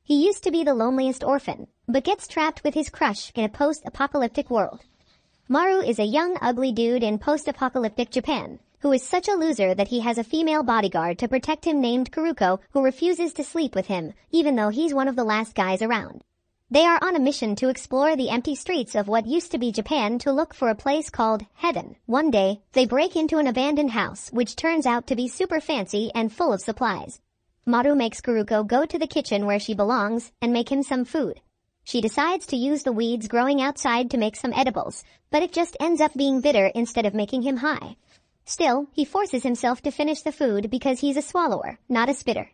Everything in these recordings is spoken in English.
He used to be the loneliest orphan, but gets trapped with his crush in a post-apocalyptic world. Maru is a young ugly dude in post-apocalyptic Japan, who is such a loser that he has a female bodyguard to protect him named Kiruko, who refuses to sleep with him, even though he's one of the last guys around. They are on a mission to explore the empty streets of what used to be Japan to look for a place called Heaven. One day, they break into an abandoned house, which turns out to be super fancy and full of supplies. Maru makes Kiruko go to the kitchen where she belongs and make him some food. She decides to use the weeds growing outside to make some edibles, but it just ends up being bitter instead of making him high. Still, he forces himself to finish the food because he's a swallower, not a spitter.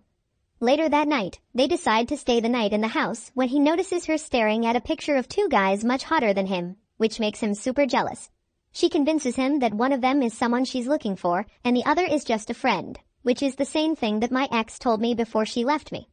Later that night, they decide to stay the night in the house when he notices her staring at a picture of two guys much hotter than him, which makes him super jealous. She convinces him that one of them is someone she's looking for and the other is just a friend, which is the same thing that my ex told me before she left me.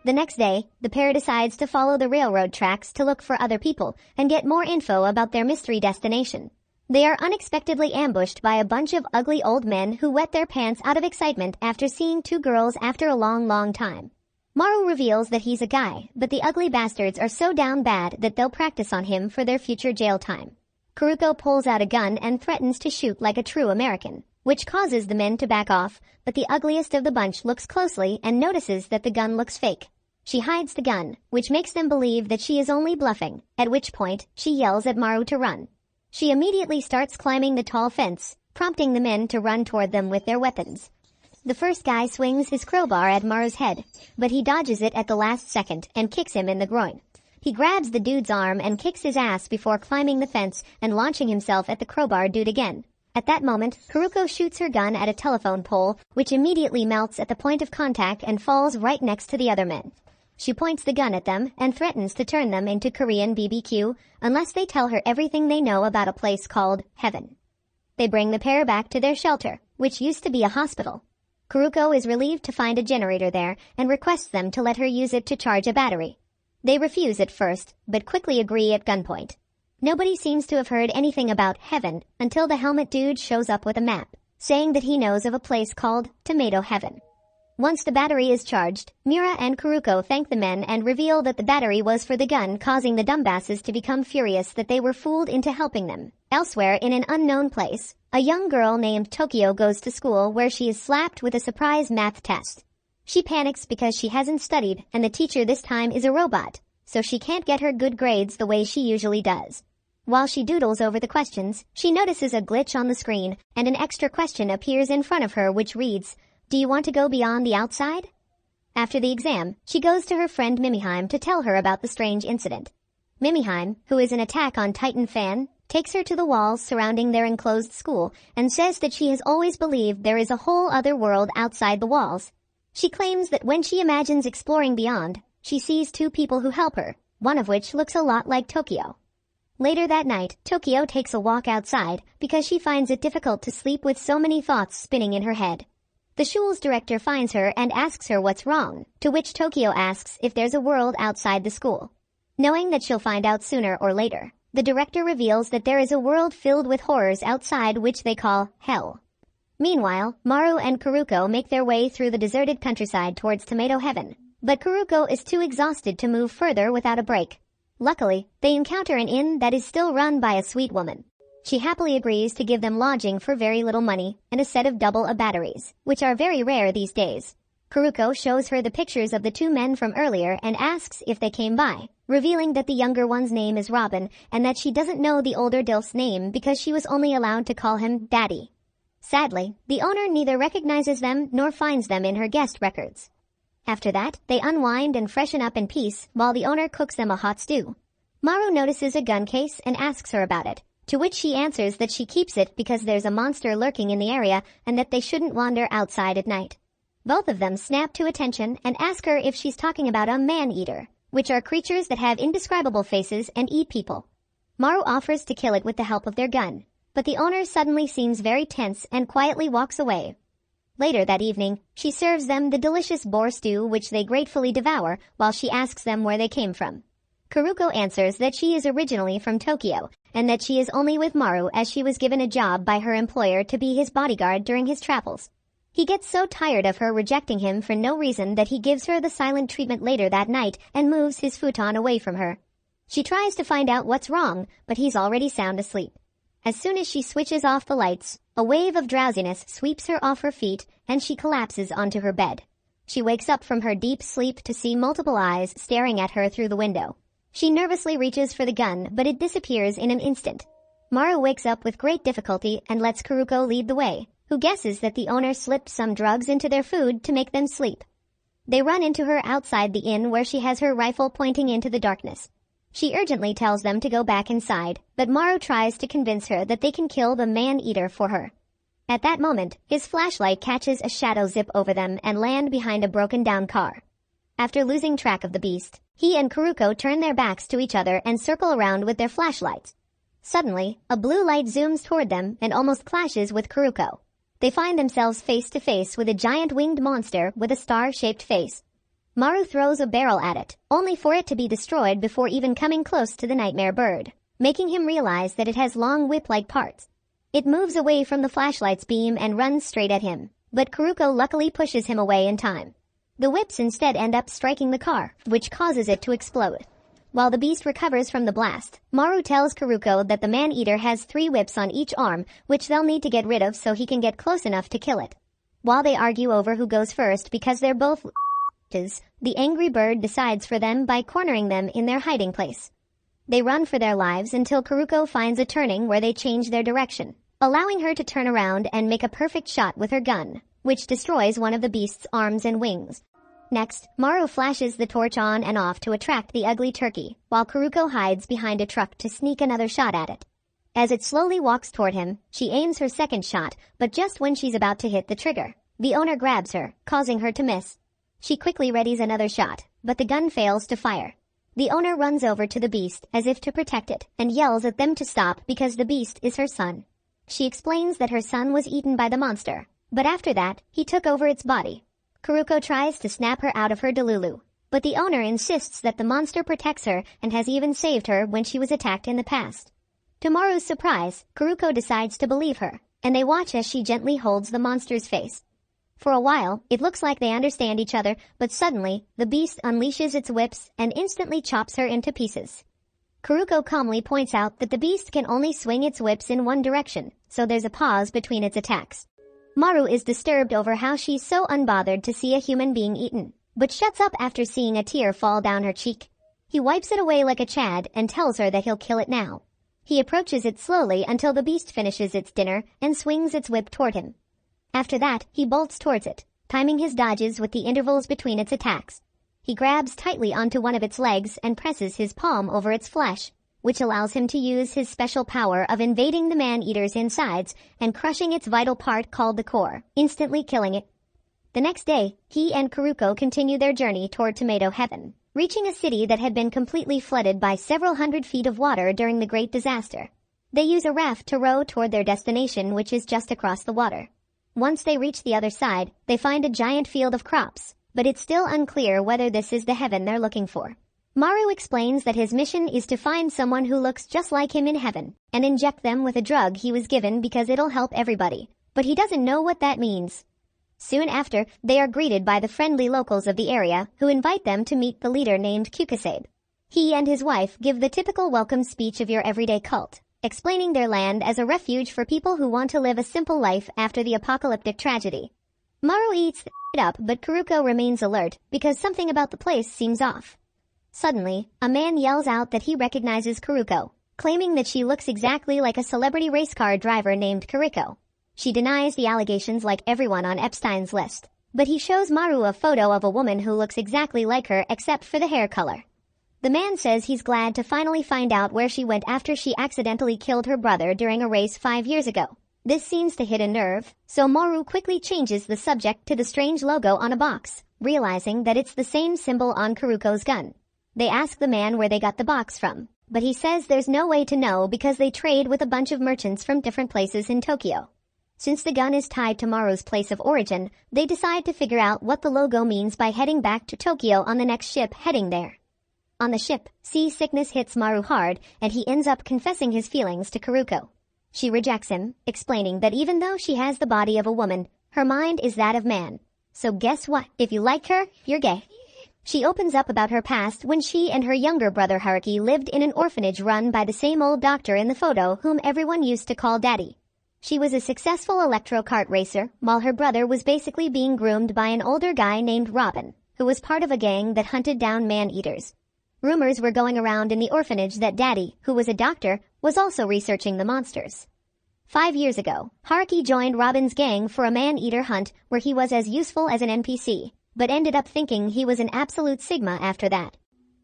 The next day, the pair decides to follow the railroad tracks to look for other people and get more info about their mystery destination. They are unexpectedly ambushed by a bunch of ugly old men who wet their pants out of excitement after seeing two girls after a long time. Maru reveals that he's a guy, but the ugly bastards are so down bad that they'll practice on him for their future jail time. Kiruko pulls out a gun and threatens to shoot like a true American, which causes the men to back off, but the ugliest of the bunch looks closely and notices that the gun looks fake. She hides the gun, which makes them believe that she is only bluffing, at which point she yells at Maru to run. She immediately starts climbing the tall fence, prompting the men to run toward them with their weapons. The first guy swings his crowbar at Maru's head, but he dodges it at the last second and kicks him in the groin. He grabs the dude's arm and kicks his ass before climbing the fence and launching himself at the crowbar dude again. At that moment, Kiruko shoots her gun at a telephone pole, which immediately melts at the point of contact and falls right next to the other men. She points the gun at them and threatens to turn them into Korean BBQ unless they tell her everything they know about a place called Heaven. They bring the pair back to their shelter, which used to be a hospital. Kiruko is relieved to find a generator there and requests them to let her use it to charge a battery. They refuse at first, but quickly agree at gunpoint. Nobody seems to have heard anything about Heaven until the helmet dude shows up with a map, saying that he knows of a place called Tomato Heaven. Once the battery is charged, Mira and Kiruko thank the men and reveal that the battery was for the gun, causing the dumbasses to become furious that they were fooled into helping them. Elsewhere, in an unknown place, a young girl named Tokyo goes to school where she is slapped with a surprise math test. She panics because she hasn't studied and the teacher this time is a robot, so she can't get her good grades the way she usually does. While she doodles over the questions, she notices a glitch on the screen and an extra question appears in front of her which reads, "Do you want to go beyond the outside?" After the exam, she goes to her friend Mimiheim to tell her about the strange incident. Mimiheim, who is an Attack on Titan fan, takes her to the walls surrounding their enclosed school and says that she has always believed there is a whole other world outside the walls. She claims that when she imagines exploring beyond, she sees two people who help her, one of which looks a lot like Tokyo. Later that night, Tokyo takes a walk outside because she finds it difficult to sleep with so many thoughts spinning in her head. The shul's director finds her and asks her what's wrong, to which Tokyo asks if there's a world outside the school. Knowing that she'll find out sooner or later, the director reveals that there is a world filled with horrors outside which they call Hell. Meanwhile, Maru and Kiruko make their way through the deserted countryside towards Tomato Heaven, but Kiruko is too exhausted to move further without a break. Luckily, they encounter an inn that is still run by a sweet woman. She happily agrees to give them lodging for very little money and a set of double-A batteries, which are very rare these days. Kiruko shows her the pictures of the two men from earlier and asks if they came by, revealing that the younger one's name is Robin and that she doesn't know the older Dilf's name because she was only allowed to call him Daddy. Sadly, the owner neither recognizes them nor finds them in her guest records. After that, they unwind and freshen up in peace while the owner cooks them a hot stew. Maru notices a gun case and asks her about it, to which she answers that she keeps it because there's a monster lurking in the area and that they shouldn't wander outside at night. Both of them snap to attention and ask her if she's talking about a maneater, which are creatures that have indescribable faces and eat people. Maru offers to kill it with the help of their gun, but the owner suddenly seems very tense and quietly walks away. Later that evening, she serves them the delicious boar stew which they gratefully devour while she asks them where they came from. Kiruko answers that she is originally from Tokyo and that she is only with Maru as she was given a job by her employer to be his bodyguard during his travels. He gets so tired of her rejecting him for no reason that he gives her the silent treatment later that night and moves his futon away from her. She tries to find out what's wrong, but he's already sound asleep. As soon as she switches off the lights, a wave of drowsiness sweeps her off her feet and she collapses onto her bed. She wakes up from her deep sleep to see multiple eyes staring at her through the window. She nervously reaches for the gun, but it disappears in an instant. Maru wakes up with great difficulty and lets Kiruko lead the way, who guesses that the owner slipped some drugs into their food to make them sleep. They run into her outside the inn where she has her rifle pointing into the darkness. She urgently tells them to go back inside, but Maru tries to convince her that they can kill the man-eater for her. At that moment, his flashlight catches a shadow zip over them and land behind a broken-down car. After losing track of the beast, he and Kiruko turn their backs to each other and circle around with their flashlights. Suddenly, a blue light zooms toward them and almost clashes with Kiruko. They find themselves face to face with a giant winged monster with a star-shaped face. Maru throws a barrel at it, only for it to be destroyed before even coming close to the nightmare bird, making him realize that it has long whip-like parts. It moves away from the flashlight's beam and runs straight at him, but Kiruko luckily pushes him away in time. The whips instead end up striking the car, which causes it to explode. While the beast recovers from the blast, Maru tells Kiruko that the man-eater has 3 whips on each arm, which they'll need to get rid of so he can get close enough to kill it. While they argue over who goes first because they're both the angry bird decides for them by cornering them in their hiding place. They run for their lives until Kiruko finds a turning where they change their direction, allowing her to turn around and make a perfect shot with her gun, which destroys one of the beast's arms and wings. Next, Maru flashes the torch on and off to attract the ugly turkey, while Kiruko hides behind a truck to sneak another shot at it. As it slowly walks toward him, she aims her second shot, but just when she's about to hit the trigger, the owner grabs her, causing her to miss. She quickly readies another shot, but the gun fails to fire. The owner runs over to the beast as if to protect it and yells at them to stop because the beast is her son. She explains that her son was eaten by the monster, but after that, he took over its body. Kiruko tries to snap her out of her delulu, but the owner insists that the monster protects her and has even saved her when she was attacked in the past. To Maru's surprise, Kiruko decides to believe her, and they watch as she gently holds the monster's face. For a while, it looks like they understand each other, but suddenly, the beast unleashes its whips and instantly chops her into pieces. Kiruko calmly points out that the beast can only swing its whips in one direction, so there's a pause between its attacks. Maru is disturbed over how she's so unbothered to see a human being eaten, but shuts up after seeing a tear fall down her cheek. He wipes it away like a Chad and tells her that he'll kill it now. He approaches it slowly until the beast finishes its dinner and swings its whip toward him. After that, he bolts towards it, timing his dodges with the intervals between its attacks. He grabs tightly onto one of its legs and presses his palm over its flesh, which allows him to use his special power of invading the man-eater's insides and crushing its vital part called the core, instantly killing it. The next day, he and Kiruko continue their journey toward Tomato Heaven, reaching a city that had been completely flooded by several hundred feet of water during the Great Disaster. They use a raft to row toward their destination, which is just across the water. Once they reach the other side, they find a giant field of crops, but it's still unclear whether this is the heaven they're looking for. Maru explains that his mission is to find someone who looks just like him in heaven, and inject them with a drug he was given because it'll help everybody, but he doesn't know what that means. Soon after, they are greeted by the friendly locals of the area, who invite them to meet the leader named Kuko. He and his wife give the typical welcome speech of your everyday cult, explaining their land as a refuge for people who want to live a simple life after the apocalyptic tragedy. Maru eats it up, but Kiruko remains alert because something about the place seems off. Suddenly, a man yells out that he recognizes Kiruko, claiming that she looks exactly like a celebrity race car driver named Kiriko. She denies the allegations like everyone on Epstein's list, but he shows Maru a photo of a woman who looks exactly like her except for the hair color. The man says he's glad to finally find out where she went after she accidentally killed her brother during a race 5 years ago. This seems to hit a nerve, so Maru quickly changes the subject to the strange logo on a box, realizing that it's the same symbol on Kiruko's gun. They ask the man where they got the box from, but he says there's no way to know because they trade with a bunch of merchants from different places in Tokyo. Since the gun is tied to Maru's place of origin, they decide to figure out what the logo means by heading back to Tokyo on the next ship heading there. On the ship, seasickness hits Maru hard, and he ends up confessing his feelings to Kiruko. She rejects him, explaining that even though she has the body of a woman, Her mind is that of man. So guess what? If you like her, you're gay. She opens up about her past when she and her younger brother Haruki lived in an orphanage run by the same old doctor in the photo whom everyone used to call Daddy. She was a successful electro kart racer, while her brother was basically being groomed by an older guy named Robin, who was part of a gang that hunted down man-eaters. Rumors were going around in the orphanage that Daddy, who was a doctor, was also researching the monsters. 5 years ago, Haruki joined Robin's gang for a man-eater hunt where he was as useful as an NPC, but ended up thinking he was an absolute Sigma after that.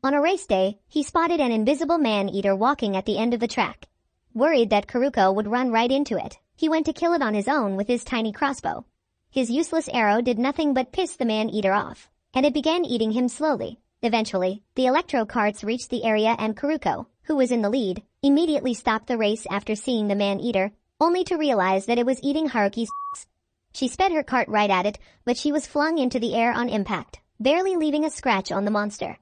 On a race day, he spotted an invisible man-eater walking at the end of the track. Worried that Kiruko would run right into it, he went to kill it on his own with his tiny crossbow. His useless arrow did nothing but piss the man-eater off, and it began eating him slowly. Eventually, the electro carts reached the area and Kiruko, who was in the lead, immediately stopped the race after seeing the man-eater, only to realize that it was eating Haruki's s***. She sped her cart right at it, but she was flung into the air on impact, barely leaving a scratch on the monster.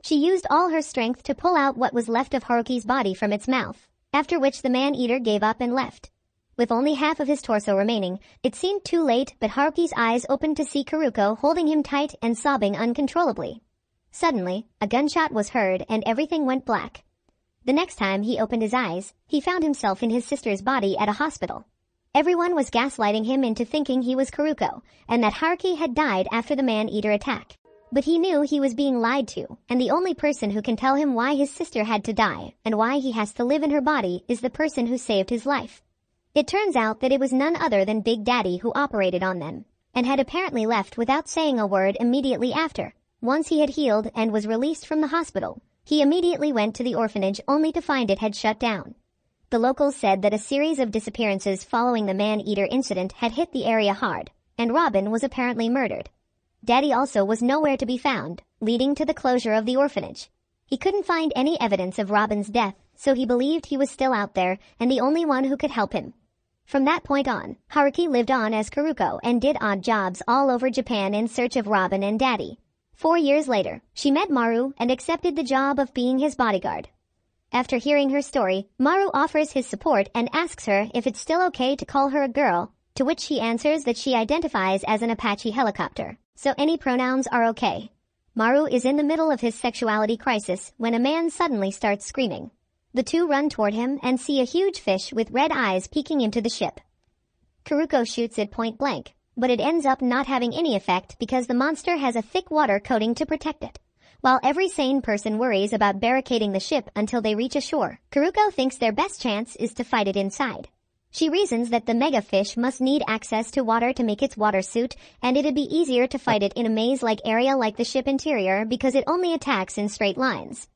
She used all her strength to pull out what was left of Haruki's body from its mouth, after which the man-eater gave up and left. With only half of his torso remaining, it seemed too late, but Haruki's eyes opened to see Kiruko holding him tight and sobbing uncontrollably. Suddenly, a gunshot was heard and everything went black. The next time he opened his eyes, he found himself in his sister's body at a hospital. Everyone was gaslighting him into thinking he was Kiruko, and that Haruki had died after the man-eater attack. But he knew he was being lied to, and the only person who can tell him why his sister had to die, and why he has to live in her body, is the person who saved his life. It turns out that it was none other than Big Daddy who operated on them, and had apparently left without saying a word immediately after. Once he had healed and was released from the hospital, he immediately went to the orphanage only to find it had shut down. The locals said that a series of disappearances following the man-eater incident had hit the area hard, and Robin was apparently murdered. Daddy also was nowhere to be found, leading to the closure of the orphanage. He couldn't find any evidence of Robin's death, so he believed he was still out there and the only one who could help him. From that point on, Haruki lived on as Kiruko and did odd jobs all over Japan in search of Robin and Daddy. 4 years later, she met Maru and accepted the job of being his bodyguard. After hearing her story, Maru offers his support and asks her if it's still okay to call her a girl, to which she answers that she identifies as an Apache helicopter, so any pronouns are okay. Maru is in the middle of his sexuality crisis when a man suddenly starts screaming. The two run toward him and see a huge fish with red eyes peeking into the ship. Kiruko shoots it point blank, but it ends up not having any effect because the monster has a thick water coating to protect it. While every sane person worries about barricading the ship until they reach ashore, Kiruko thinks their best chance is to fight it inside. She reasons that the mega fish must need access to water to make its water suit, and it'd be easier to fight it in a maze-like area like the ship interior because it only attacks in straight lines.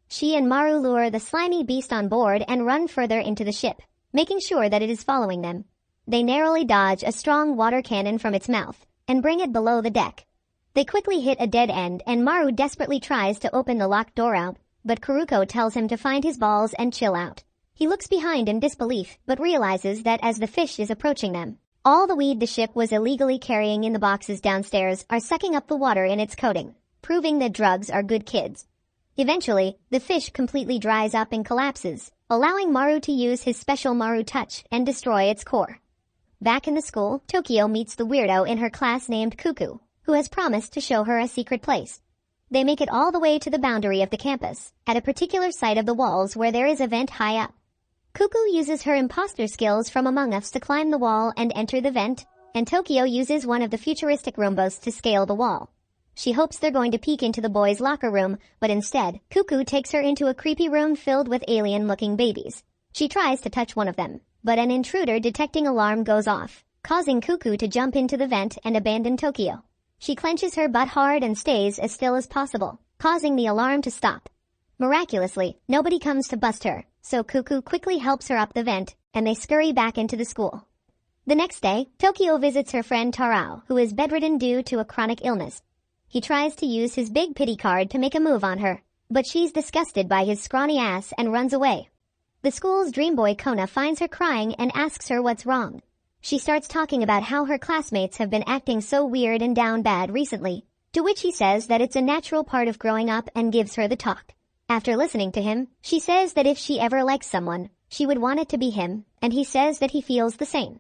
She and Maru lure the slimy beast on board and run further into the ship, making sure that it is following them. They narrowly dodge a strong water cannon from its mouth and bring it below the deck. They quickly hit a dead end and Maru desperately tries to open the locked door out, but Kiruko tells him to find his balls and chill out. He looks behind in disbelief but realizes that as the fish is approaching them, all the weed the ship was illegally carrying in the boxes downstairs are sucking up the water in its coating, proving that drugs are good kids. Eventually, the fish completely dries up and collapses, allowing Maru to use his special Maru touch and destroy its core. Back in the school, Tokyo meets the weirdo in her class named Kuko, who has promised to show her a secret place. They make it all the way to the boundary of the campus, at a particular site of the walls where there is a vent high up. Kuko uses her imposter skills from Among Us to climb the wall and enter the vent, and Tokyo uses one of the futuristic Roombas to scale the wall. She hopes they're going to peek into the boys' locker room, but instead, Kuko takes her into a creepy room filled with alien-looking babies. She tries to touch one of them, but an intruder detecting alarm goes off, causing Kuko to jump into the vent and abandon Tokyo. She clenches her butt hard and stays as still as possible, causing the alarm to stop. Miraculously, nobody comes to bust her, so Kuko quickly helps her up the vent, and they scurry back into the school. The next day, Tokyo visits her friend Tarao, who is bedridden due to a chronic illness. He tries to use his big pity card to make a move on her, but she's disgusted by his scrawny ass and runs away. The school's dream boy Kona finds her crying and asks her what's wrong. She starts talking about how her classmates have been acting so weird and down bad recently, to which he says that it's a natural part of growing up and gives her the talk. After listening to him, she says that if she ever likes someone, she would want it to be him, and he says that he feels the same.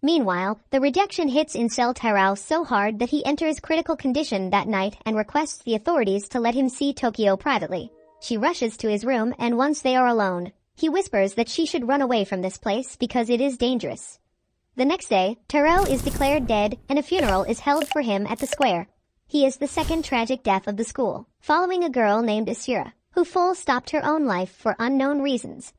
Meanwhile, the rejection hits Incel Terao so hard that he enters critical condition that night and requests the authorities to let him see Tokyo privately. She rushes to his room, and once they are alone, he whispers that she should run away from this place because it is dangerous. The next day, Terao is declared dead and a funeral is held for him at the square. He is the second tragic death of the school, following a girl named Asura, who full stopped her own life for unknown reasons.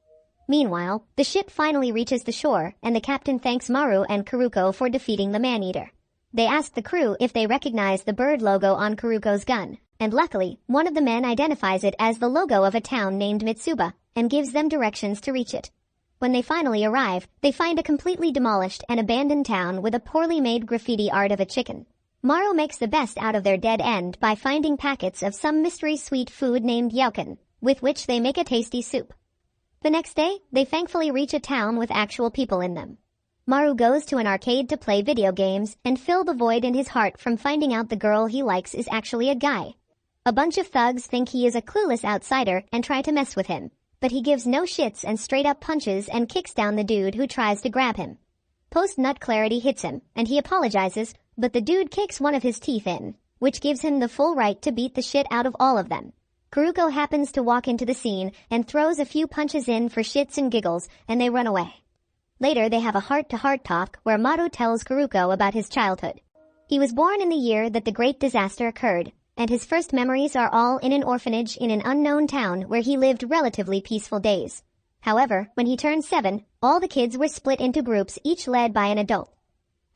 Meanwhile, the ship finally reaches the shore, and the captain thanks Maru and Kiruko for defeating the man-eater. They ask the crew if they recognize the bird logo on Kiruko's gun, and luckily, one of the men identifies it as the logo of a town named Mitsuba, and gives them directions to reach it. When they finally arrive, they find a completely demolished and abandoned town with a poorly made graffiti art of a chicken. Maru makes the best out of their dead end by finding packets of some mystery sweet food named yauken, with which they make a tasty soup. The next day, they thankfully reach a town with actual people in them. Maru goes to an arcade to play video games and fill the void in his heart from finding out the girl he likes is actually a guy. A bunch of thugs think he is a clueless outsider and try to mess with him, but he gives no shits and straight up punches and kicks down the dude who tries to grab him. Post-nut clarity hits him, and he apologizes, but the dude kicks one of his teeth in, which gives him the full right to beat the shit out of all of them. Kiruko happens to walk into the scene and throws a few punches in for shits and giggles, and they run away. Later they have a heart-to-heart talk where Maru tells Kiruko about his childhood. He was born in the year that the great disaster occurred, and his first memories are all in an orphanage in an unknown town where he lived relatively peaceful days. However, when he turned 7, all the kids were split into groups each led by an adult.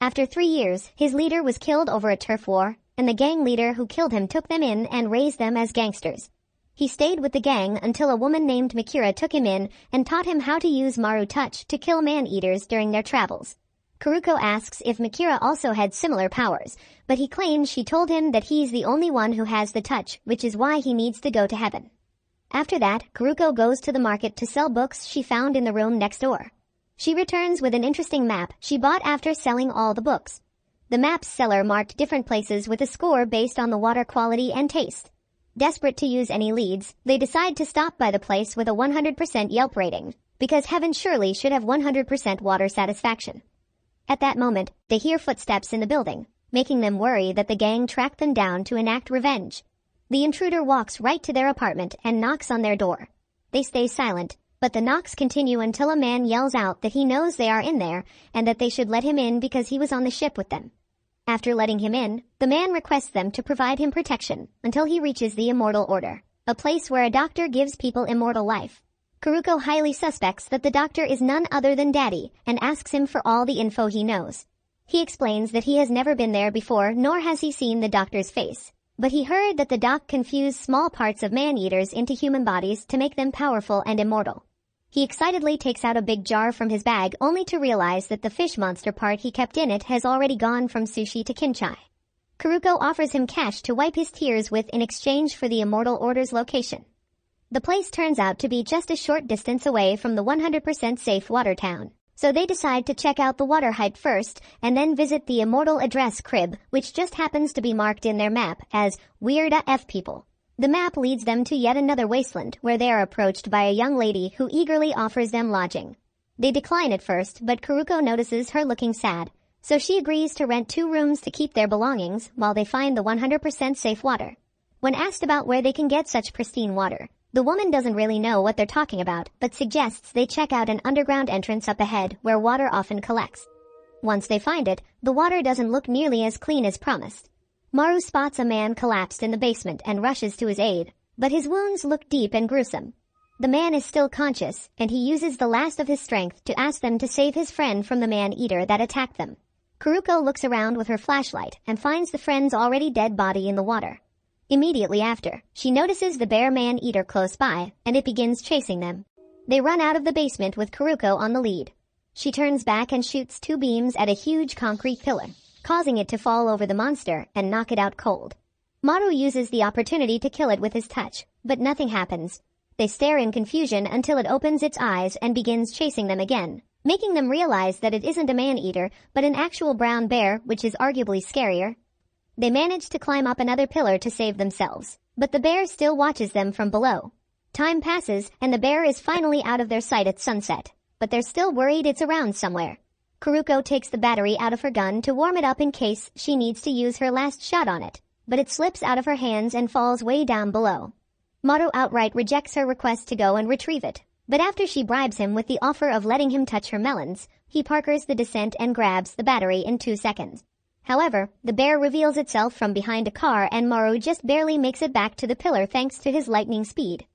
After 3 years, his leader was killed over a turf war, and the gang leader who killed him took them in and raised them as gangsters. He stayed with the gang until a woman named Mikira took him in and taught him how to use Maru Touch to kill man-eaters during their travels. Kiruko asks if Mikira also had similar powers, but he claims she told him that he's the only one who has the touch, which is why he needs to go to heaven. After that, Kiruko goes to the market to sell books she found in the room next door. She returns with an interesting map she bought after selling all the books. The map's seller marked different places with a score based on the water quality and taste. Desperate to use any leads, they decide to stop by the place with a 100% Yelp rating, because heaven surely should have 100% water satisfaction. At that moment, they hear footsteps in the building, making them worry that the gang tracked them down to enact revenge. The intruder walks right to their apartment and knocks on their door. They stay silent, but the knocks continue until a man yells out that he knows they are in there and that they should let him in because he was on the ship with them. After letting him in, the man requests them to provide him protection until he reaches the Immortal Order, a place where a doctor gives people immortal life. Kiruko highly suspects that the doctor is none other than Daddy and asks him for all the info he knows. He explains that he has never been there before nor has he seen the doctor's face, but he heard that the doc confused small parts of man-eaters into human bodies to make them powerful and immortal. He excitedly takes out a big jar from his bag only to realize that the fish monster part he kept in it has already gone from sushi to kimchi. Kiruko offers him cash to wipe his tears with in exchange for the Immortal Order's location. The place turns out to be just a short distance away from the 100% safe water town, so they decide to check out the water height first and then visit the Immortal Address crib, which just happens to be marked in their map as Weird AF People. The map leads them to yet another wasteland where they are approached by a young lady who eagerly offers them lodging. They decline at first, but Kiruko notices her looking sad, so she agrees to rent 2 rooms to keep their belongings while they find the 100% safe water. When asked about where they can get such pristine water, the woman doesn't really know what they're talking about, but suggests they check out an underground entrance up ahead where water often collects. Once they find it, the water doesn't look nearly as clean as promised. Maru spots a man collapsed in the basement and rushes to his aid, but his wounds look deep and gruesome. The man is still conscious, and he uses the last of his strength to ask them to save his friend from the man-eater that attacked them. Kiruko looks around with her flashlight and finds the friend's already dead body in the water. Immediately after, she notices the bear man-eater close by, and it begins chasing them. They run out of the basement with Kiruko on the lead. She turns back and shoots 2 beams at a huge concrete pillar, causing it to fall over the monster and knock it out cold. Maru uses the opportunity to kill it with his touch, but nothing happens. They stare in confusion until it opens its eyes and begins chasing them again, making them realize that it isn't a man-eater, but an actual brown bear, which is arguably scarier. They manage to climb up another pillar to save themselves, but the bear still watches them from below. Time passes, and the bear is finally out of their sight at sunset, but they're still worried it's around somewhere. Kiruko takes the battery out of her gun to warm it up in case she needs to use her last shot on it, but it slips out of her hands and falls way down below. Maru outright rejects her request to go and retrieve it, but after she bribes him with the offer of letting him touch her melons, he parkers the descent and grabs the battery in 2 seconds. However, the bear reveals itself from behind a car and Maru just barely makes it back to the pillar thanks to his lightning speed.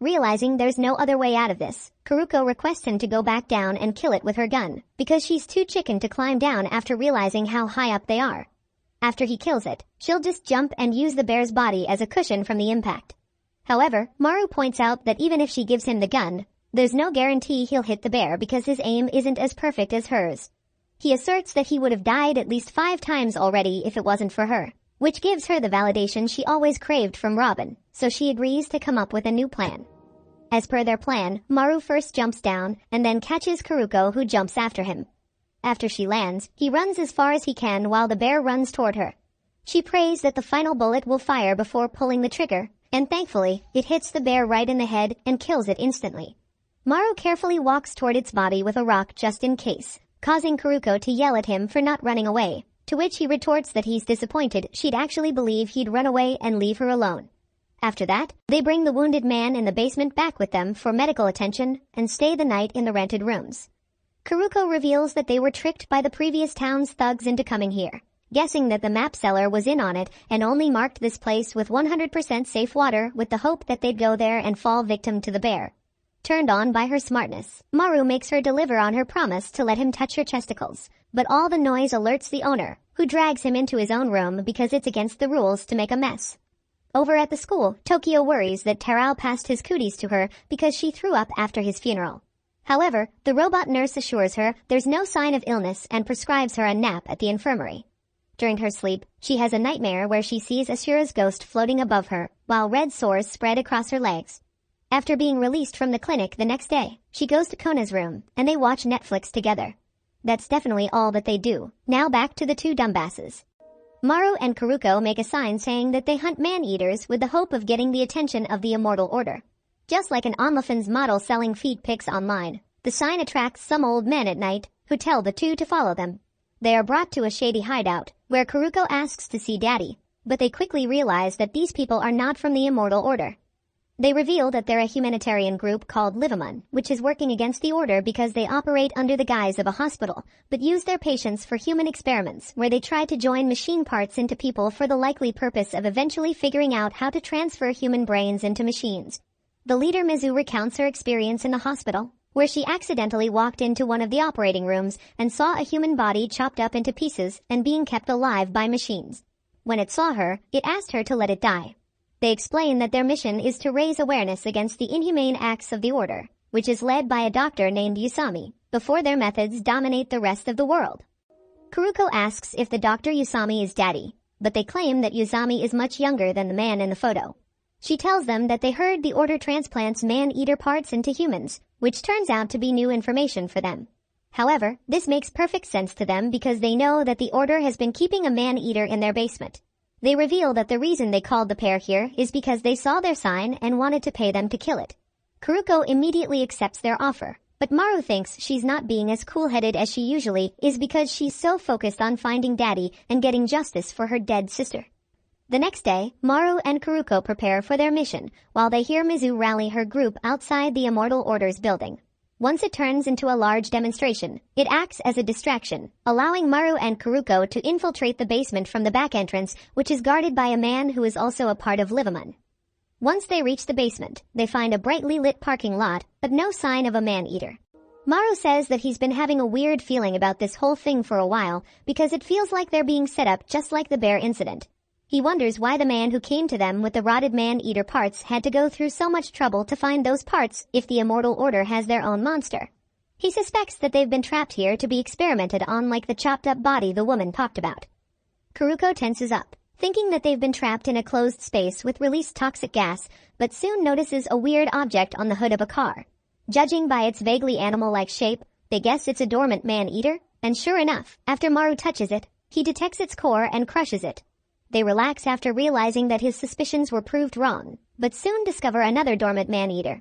Realizing there's no other way out of this, Kiruko requests him to go back down and kill it with her gun, because she's too chicken to climb down after realizing how high up they are. After he kills it, she'll just jump and use the bear's body as a cushion from the impact. However, Maru points out that even if she gives him the gun, there's no guarantee he'll hit the bear because his aim isn't as perfect as hers. He asserts that he would have died at least 5 times already if it wasn't for her, which gives her the validation she always craved from Robin, so she agrees to come up with a new plan. As per their plan, Maru first jumps down and then catches Kiruko, who jumps after him. After she lands, he runs as far as he can while the bear runs toward her. She prays that the final bullet will fire before pulling the trigger, and thankfully, it hits the bear right in the head and kills it instantly. Maru carefully walks toward its body with a rock just in case, causing Kiruko to yell at him for not running away, to which he retorts that he's disappointed she'd actually believe he'd run away and leave her alone. After that, they bring the wounded man in the basement back with them for medical attention and stay the night in the rented rooms. Kiruko reveals that they were tricked by the previous town's thugs into coming here, guessing that the map seller was in on it and only marked this place with 100% safe water with the hope that they'd go there and fall victim to the bear. Turned on by her smartness, Maru makes her deliver on her promise to let him touch her chesticles, but all the noise alerts the owner, who drags him into his own room because it's against the rules to make a mess. Over at the school, Tokyo worries that Terao passed his cooties to her because she threw up after his funeral. However, the robot nurse assures her there's no sign of illness and prescribes her a nap at the infirmary. During her sleep, she has a nightmare where she sees Ashura's ghost floating above her, while red sores spread across her legs. After being released from the clinic the next day, she goes to Kona's room, and they watch Netflix together. That's definitely all that they do. Now back to the 2 dumbasses. Maru and Kiruko make a sign saying that they hunt man-eaters with the hope of getting the attention of the Immortal Order. Just like an OnlyFans model selling feet pics online, the sign attracts some old men at night who tell the 2 to follow them. They are brought to a shady hideout, where Kiruko asks to see Daddy, but they quickly realize that these people are not from the Immortal Order. They reveal that they're a humanitarian group called Livamon, which is working against the Order because they operate under the guise of a hospital, but use their patients for human experiments where they try to join machine parts into people for the likely purpose of eventually figuring out how to transfer human brains into machines. The leader Mizu recounts her experience in the hospital, where she accidentally walked into one of the operating rooms and saw a human body chopped up into pieces and being kept alive by machines. When it saw her, it asked her to let it die. They explain that their mission is to raise awareness against the inhumane acts of the Order, which is led by a doctor named Usami, before their methods dominate the rest of the world. Kiruko asks if the Dr. Usami is Daddy, but they claim that Usami is much younger than the man in the photo. She tells them that they heard the Order transplants man-eater parts into humans, which turns out to be new information for them. However, this makes perfect sense to them because they know that the Order has been keeping a man-eater in their basement. They reveal that the reason they called the pair here is because they saw their sign and wanted to pay them to kill it. Kiruko immediately accepts their offer, but Maru thinks she's not being as cool-headed as she usually is because she's so focused on finding Daddy and getting justice for her dead sister. The next day, Maru and Kiruko prepare for their mission while they hear Mizu rally her group outside the Immortal Order's building. Once it turns into a large demonstration, it acts as a distraction, allowing Maru and Kiruko to infiltrate the basement from the back entrance, which is guarded by a man who is also a part of Livamon. Once they reach the basement, they find a brightly lit parking lot, but no sign of a man-eater. Maru says that he's been having a weird feeling about this whole thing for a while because it feels like they're being set up just like the bear incident. He wonders why the man who came to them with the rotted man-eater parts had to go through so much trouble to find those parts if the Immortal Order has their own monster. He suspects that they've been trapped here to be experimented on like the chopped-up body the woman talked about. Kiruko tenses up, thinking that they've been trapped in a closed space with released toxic gas, but soon notices a weird object on the hood of a car. Judging by its vaguely animal-like shape, they guess it's a dormant man-eater, and sure enough, after Maru touches it, he detects its core and crushes it. They relax after realizing that his suspicions were proved wrong, but soon discover another dormant man-eater.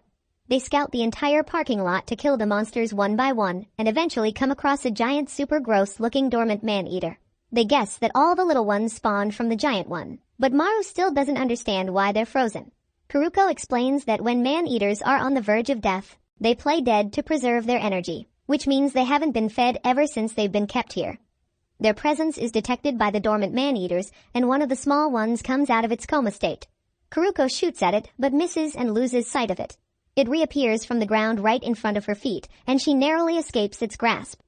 They scout the entire parking lot to kill the monsters one by one, and eventually come across a giant super gross-looking dormant man-eater. They guess that all the little ones spawned from the giant one, but Maru still doesn't understand why they're frozen. Kiruko explains that when man-eaters are on the verge of death, they play dead to preserve their energy, which means they haven't been fed ever since they've been kept here. Their presence is detected by the dormant man-eaters, and one of the small ones comes out of its coma state. Kiruko shoots at it, but misses and loses sight of it. It reappears from the ground right in front of her feet, and she narrowly escapes its grasp.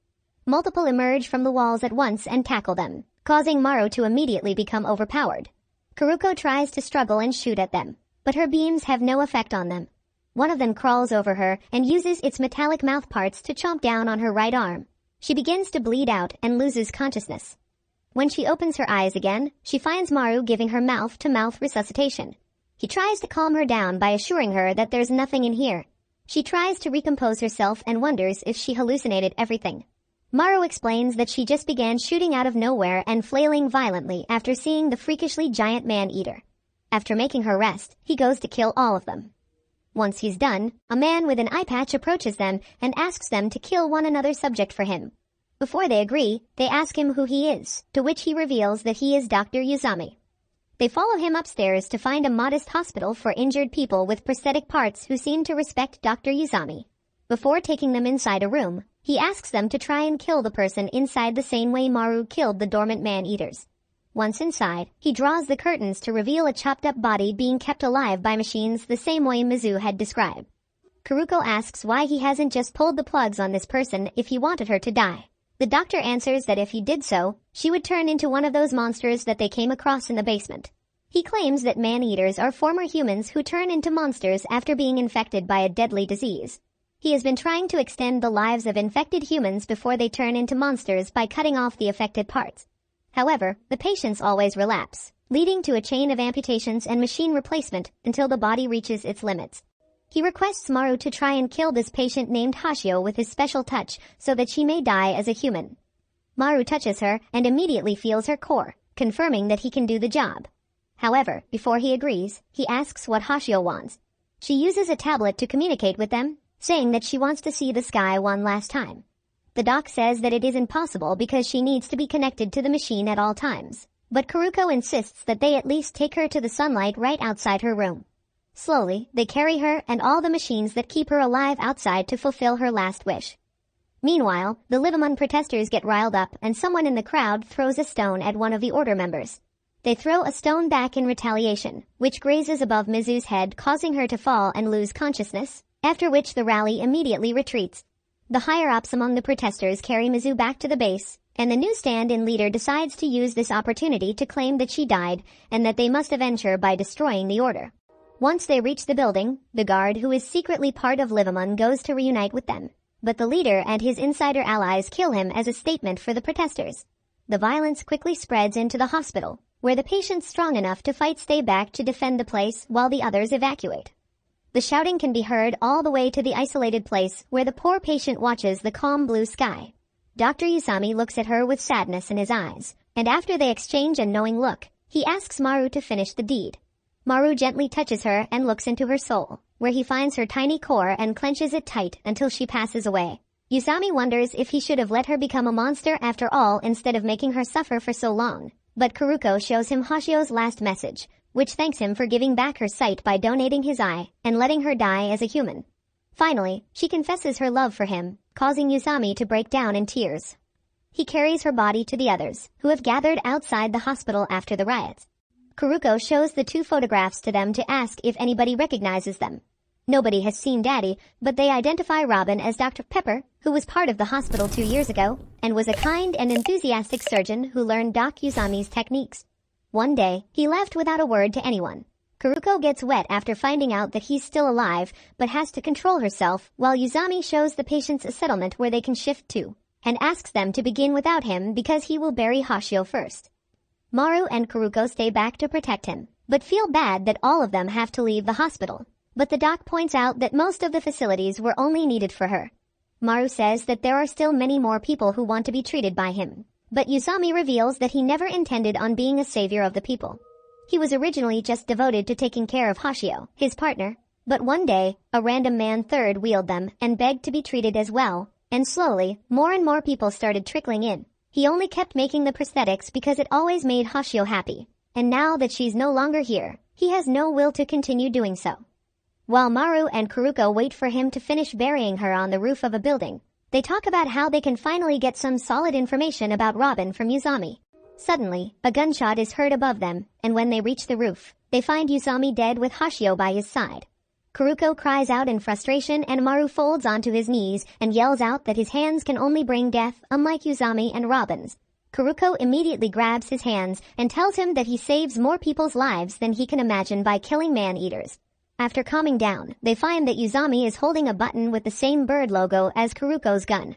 Multiple emerge from the walls at once and tackle them, causing Maru to immediately become overpowered. Kiruko tries to struggle and shoot at them, but her beams have no effect on them. One of them crawls over her and uses its metallic mouth parts to chomp down on her right arm. She begins to bleed out and loses consciousness. When she opens her eyes again, she finds Maru giving her mouth-to-mouth resuscitation. He tries to calm her down by assuring her that there's nothing in here. She tries to recompose herself and wonders if she hallucinated everything. Maru explains that she just began shooting out of nowhere and flailing violently after seeing the freakishly giant man-eater. After making her rest, he goes to kill all of them. Once he's done, a man with an eye patch approaches them and asks them to kill one another subject for him. Before they agree, they ask him who he is, to which he reveals that he is Dr. Yuzami. They follow him upstairs to find a modest hospital for injured people with prosthetic parts who seem to respect Dr. Yuzami. Before taking them inside a room, he asks them to try and kill the person inside the same way Maru killed the dormant man-eaters. Once inside, he draws the curtains to reveal a chopped-up body being kept alive by machines the same way Mizu had described. Kiruko asks why he hasn't just pulled the plugs on this person if he wanted her to die. The doctor answers that if he did so, she would turn into one of those monsters that they came across in the basement. He claims that man-eaters are former humans who turn into monsters after being infected by a deadly disease. He has been trying to extend the lives of infected humans before they turn into monsters by cutting off the affected parts. However, the patients always relapse, leading to a chain of amputations and machine replacement until the body reaches its limits. He requests Maru to try and kill this patient named Hashio with his special touch so that she may die as a human. Maru touches her and immediately feels her core, confirming that he can do the job. However, before he agrees, he asks what Hashio wants. She uses a tablet to communicate with them, saying that she wants to see the sky one last time. The doc says that it is impossible because she needs to be connected to the machine at all times, but Kiruko insists that they at least take her to the sunlight right outside her room. Slowly, they carry her and all the machines that keep her alive outside to fulfill her last wish. Meanwhile, the Livamon protesters get riled up and someone in the crowd throws a stone at one of the order members. They throw a stone back in retaliation, which grazes above Mizu's head, causing her to fall and lose consciousness, after which the rally immediately retreats. The higher-ups among the protesters carry Mizu back to the base, and the new stand-in leader decides to use this opportunity to claim that she died and that they must avenge her by destroying the order. Once they reach the building, the guard who is secretly part of Livamon goes to reunite with them, but the leader and his insider allies kill him as a statement for the protesters. The violence quickly spreads into the hospital, where the patients strong enough to fight stay back to defend the place while the others evacuate. The shouting can be heard all the way to the isolated place where the poor patient watches the calm blue sky. Dr. Yuzami looks at her with sadness in his eyes, and after they exchange a knowing look, he asks Maru to finish the deed. Maru gently touches her and looks into her soul, where he finds her tiny core and clenches it tight until she passes away. Yuzami wonders if he should have let her become a monster after all instead of making her suffer for so long, but Kiruko shows him Hashio's last message, which thanks him for giving back her sight by donating his eye and letting her die as a human. Finally, she confesses her love for him, causing Yuzami to break down in tears. He carries her body to the others, who have gathered outside the hospital after the riots. Kiruko shows the two photographs to them to ask if anybody recognizes them. Nobody has seen Daddy, but they identify Robin as Dr. Pepper, who was part of the hospital 2 years ago, and was a kind and enthusiastic surgeon who learned Doc Yuzami's techniques. One day, he left without a word to anyone. Kiruko gets wet after finding out that he's still alive, but has to control herself, while Yuzami shows the patients a settlement where they can shift to, and asks them to begin without him because he will bury Hashio first. Maru and Kiruko stay back to protect him, but feel bad that all of them have to leave the hospital. But the doc points out that most of the facilities were only needed for her. Maru says that there are still many more people who want to be treated by him. But Yuzami reveals that he never intended on being a savior of the people. He was originally just devoted to taking care of Hashio, his partner. But one day, a random man third-wheeled them and begged to be treated as well, and slowly, more and more people started trickling in. He only kept making the prosthetics because it always made Hoshio happy, and now that she's no longer here, he has no will to continue doing so. While Maru and Kiruko wait for him to finish burying her on the roof of a building, they talk about how they can finally get some solid information about Robin from Yuzami. Suddenly, a gunshot is heard above them, and when they reach the roof, they find Yuzami dead with Hoshio by his side. Kiruko cries out in frustration and Maru folds onto his knees and yells out that his hands can only bring death, unlike Yuzami and Robin's. Kiruko immediately grabs his hands and tells him that he saves more people's lives than he can imagine by killing man-eaters. After calming down, they find that Yuzami is holding a button with the same bird logo as Kiruko's gun.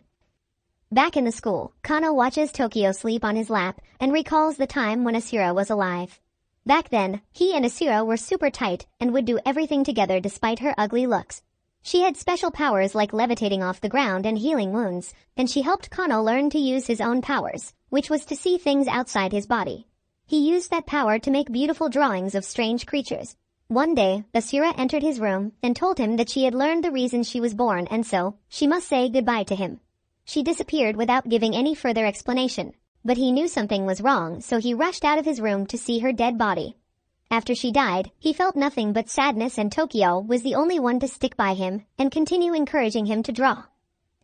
Back in the school, Kano watches Tokyo sleep on his lap and recalls the time when Asura was alive. Back then, he and Asura were super tight and would do everything together despite her ugly looks. She had special powers like levitating off the ground and healing wounds, and she helped Kano learn to use his own powers, which was to see things outside his body. He used that power to make beautiful drawings of strange creatures. One day, Asura entered his room and told him that she had learned the reason she was born and so, she must say goodbye to him. She disappeared without giving any further explanation, but he knew something was wrong, so he rushed out of his room to see her dead body. After she died, he felt nothing but sadness, and Tokyo was the only one to stick by him and continue encouraging him to draw.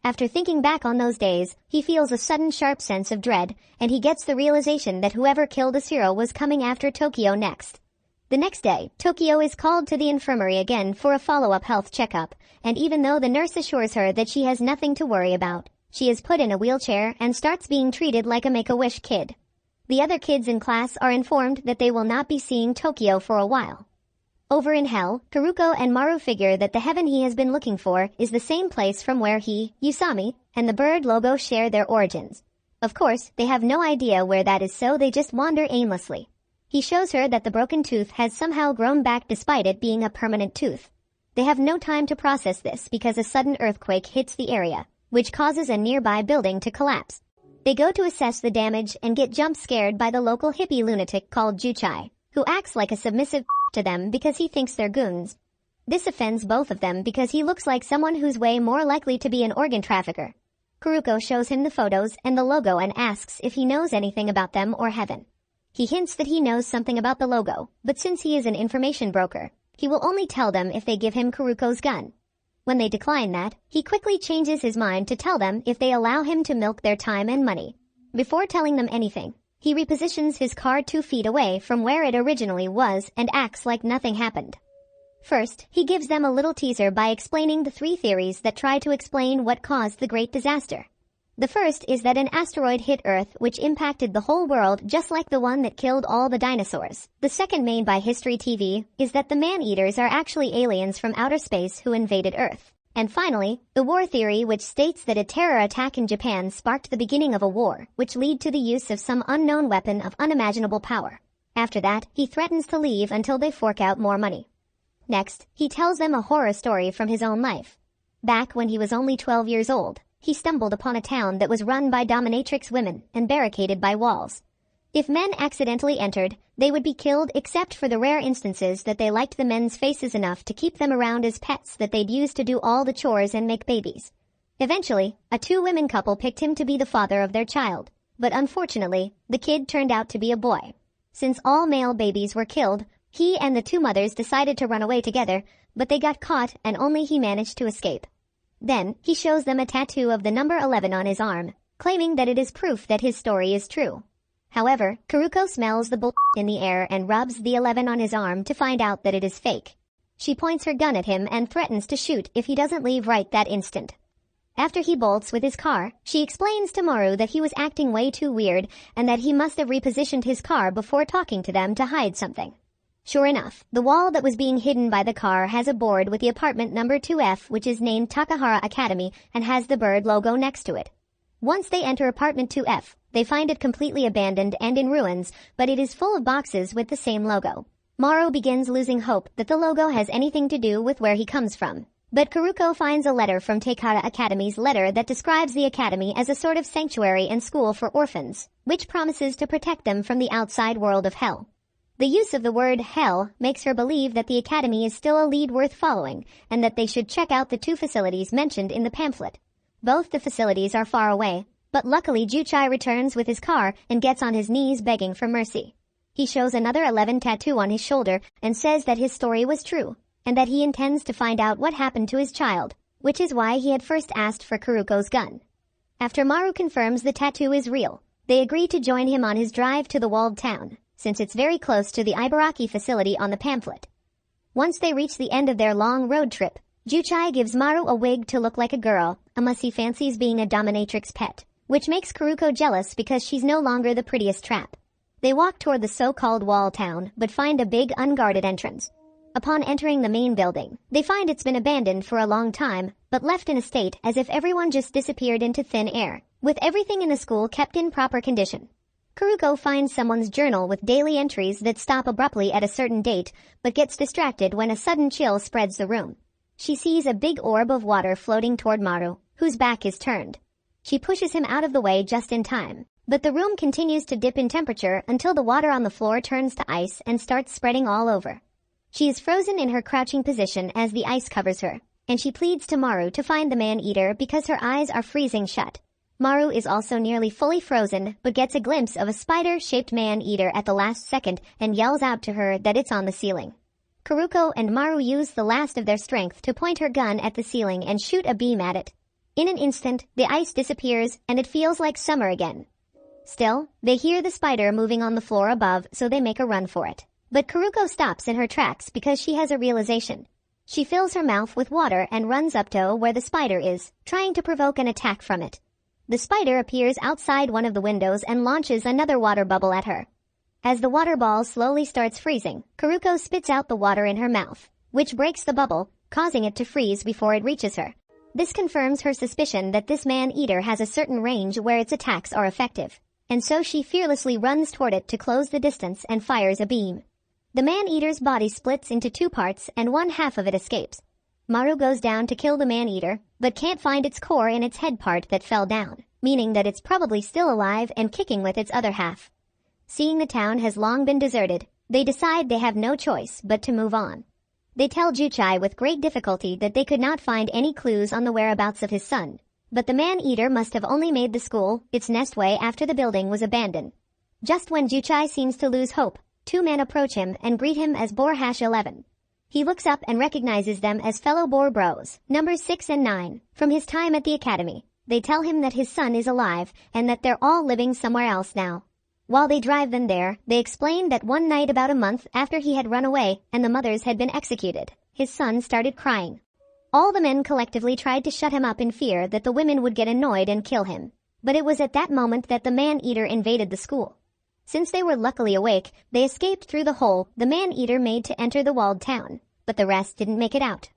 After thinking back on those days, he feels a sudden sharp sense of dread, and he gets the realization that whoever killed Asura was coming after Tokyo next. The next day, Tokyo is called to the infirmary again for a follow-up health checkup, and even though the nurse assures her that she has nothing to worry about, she is put in a wheelchair and starts being treated like a Make-A-Wish kid. The other kids in class are informed that they will not be seeing Tokyo for a while. Over in hell, Kiruko and Maru figure that the heaven he has been looking for is the same place from where he, Yuzami, and the bird logo share their origins. Of course, they have no idea where that is, so they just wander aimlessly. He shows her that the broken tooth has somehow grown back despite it being a permanent tooth. They have no time to process this because a sudden earthquake hits the area, which causes a nearby building to collapse. They go to assess the damage and get jump-scared by the local hippie lunatic called Juchai, who acts like a submissive to them because he thinks they're goons. This offends both of them because he looks like someone who's way more likely to be an organ trafficker. Kiruko shows him the photos and the logo and asks if he knows anything about them or heaven. He hints that he knows something about the logo, but since he is an information broker, he will only tell them if they give him Kiruko's gun. When they decline that, he quickly changes his mind to tell them if they allow him to milk their time and money. Before telling them anything, he repositions his car 2 feet away from where it originally was and acts like nothing happened. First, he gives them a little teaser by explaining the 3 theories that try to explain what caused the Great Disaster. The first is that an asteroid hit Earth which impacted the whole world just like the one that killed all the dinosaurs. The second, made by History TV, is that the man-eaters are actually aliens from outer space who invaded Earth. And finally, the war theory, which states that a terror attack in Japan sparked the beginning of a war, which led to the use of some unknown weapon of unimaginable power. After that, he threatens to leave until they fork out more money. Next, he tells them a horror story from his own life. Back when he was only 12 years old, he stumbled upon a town that was run by dominatrix women and barricaded by walls. If men accidentally entered, they would be killed except for the rare instances that they liked the men's faces enough to keep them around as pets that they'd use to do all the chores and make babies. Eventually, a 2-women couple picked him to be the father of their child, but unfortunately, the kid turned out to be a boy. Since all male babies were killed, he and the 2 mothers decided to run away together, but they got caught and only he managed to escape. Then, he shows them a tattoo of the number 11 on his arm, claiming that it is proof that his story is true. However, Kiruko smells the bull in the air and rubs the 11 on his arm to find out that it is fake. She points her gun at him and threatens to shoot if he doesn't leave right that instant. After he bolts with his car, she explains to Maru that he was acting way too weird and that he must have repositioned his car before talking to them to hide something. Sure enough, the wall that was being hidden by the car has a board with the apartment number 2F, which is named Takahara Academy and has the bird logo next to it. Once they enter apartment 2F, they find it completely abandoned and in ruins, but it is full of boxes with the same logo. Maru begins losing hope that the logo has anything to do with where he comes from. But Kiruko finds a letter from Takahara Academy's letter that describes the academy as a sort of sanctuary and school for orphans, which promises to protect them from the outside world of hell. The use of the word hell makes her believe that the academy is still a lead worth following and that they should check out the 2 facilities mentioned in the pamphlet. Both the facilities are far away, but luckily Juchai returns with his car and gets on his knees begging for mercy. He shows another 11 tattoo on his shoulder and says that his story was true, and that he intends to find out what happened to his child, which is why he had first asked for Kiruko's gun. After Maru confirms the tattoo is real, they agree to join him on his drive to the walled town, since it's very close to the Ibaraki facility on the pamphlet. Once they reach the end of their long road trip, Juchai gives Maru a wig to look like a girl, unless he fancies being a dominatrix pet, which makes Kiruko jealous because she's no longer the prettiest trap. They walk toward the so-called wall town, but find a big unguarded entrance. Upon entering the main building, they find it's been abandoned for a long time, but left in a state as if everyone just disappeared into thin air, with everything in the school kept in proper condition. Kiruko finds someone's journal with daily entries that stop abruptly at a certain date, but gets distracted when a sudden chill spreads the room. She sees a big orb of water floating toward Maru, whose back is turned. She pushes him out of the way just in time, but the room continues to dip in temperature until the water on the floor turns to ice and starts spreading all over. She is frozen in her crouching position as the ice covers her, and she pleads to Maru to find the man-eater because her eyes are freezing shut. Maru is also nearly fully frozen, but gets a glimpse of a spider-shaped man-eater at the last second and yells out to her that it's on the ceiling. Kiruko and Maru use the last of their strength to point her gun at the ceiling and shoot a beam at it. In an instant, the ice disappears and it feels like summer again. Still, they hear the spider moving on the floor above, so they make a run for it. But Kiruko stops in her tracks because she has a realization. She fills her mouth with water and runs up to where the spider is, trying to provoke an attack from it. The spider appears outside one of the windows and launches another water bubble at her. As the water ball slowly starts freezing, Kiruko spits out the water in her mouth, which breaks the bubble, causing it to freeze before it reaches her. This confirms her suspicion that this man-eater has a certain range where its attacks are effective, and so she fearlessly runs toward it to close the distance and fires a beam. The man-eater's body splits into 2 parts and one half of it escapes. Maru goes down to kill the man-eater, but can't find its core in its head part that fell down, meaning that it's probably still alive and kicking with its other half. Seeing the town has long been deserted, they decide they have no choice but to move on. They tell Juchai with great difficulty that they could not find any clues on the whereabouts of his son, but the man-eater must have only made the school its nest way after the building was abandoned. Just when Juchai seems to lose hope, 2 men approach him and greet him as Boar-11. He looks up and recognizes them as fellow Boar Bros, numbers 6 and 9, from his time at the academy. They tell him that his son is alive and that they're all living somewhere else now. While they drive them there, they explain that one night about a month after he had run away and the mothers had been executed, his son started crying. All the men collectively tried to shut him up in fear that the women would get annoyed and kill him. But it was at that moment that the man-eater invaded the school. Since they were luckily awake, they escaped through the hole the man-eater made to enter the walled town, but the rest didn't make it out.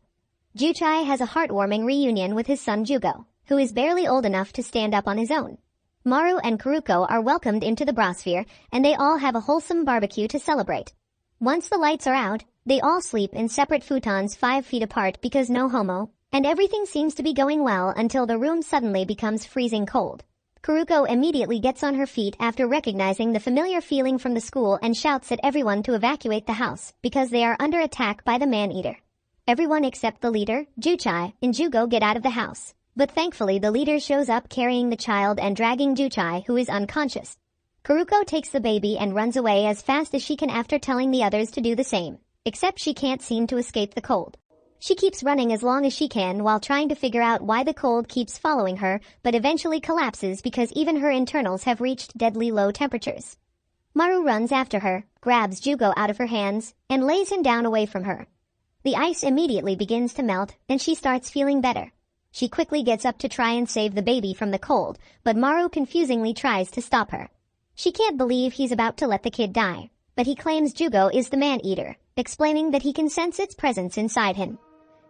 Juchai has a heartwarming reunion with his son Jugo, who is barely old enough to stand up on his own. Maru and Kiruko are welcomed into the brosphere, and they all have a wholesome barbecue to celebrate. Once the lights are out, they all sleep in separate futons 5 feet apart because no homo, and everything seems to be going well until the room suddenly becomes freezing cold. Kiruko immediately gets on her feet after recognizing the familiar feeling from the school and shouts at everyone to evacuate the house because they are under attack by the man-eater. Everyone except the leader, Juchai, and Jugo get out of the house, but thankfully the leader shows up carrying the child and dragging Juchai, who is unconscious. Kiruko takes the baby and runs away as fast as she can after telling the others to do the same, except she can't seem to escape the cold. She keeps running as long as she can while trying to figure out why the cold keeps following her, but eventually collapses because even her internals have reached deadly low temperatures. Maru runs after her, grabs Jugo out of her hands, and lays him down away from her. The ice immediately begins to melt, and she starts feeling better. She quickly gets up to try and save the baby from the cold, but Maru confusingly tries to stop her. She can't believe he's about to let the kid die, but he claims Jugo is the man-eater, explaining that he can sense its presence inside him.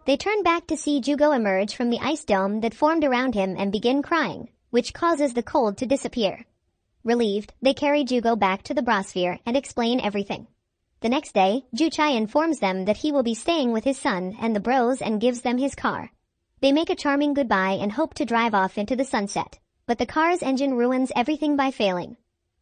They turn back to see Jugo emerge from the ice dome that formed around him and begin crying, which causes the cold to disappear. Relieved, they carry Jugo back to the brosphere and explain everything. The next day, Juchai informs them that he will be staying with his son and the bros and gives them his car. They make a charming goodbye and hope to drive off into the sunset, but the car's engine ruins everything by failing.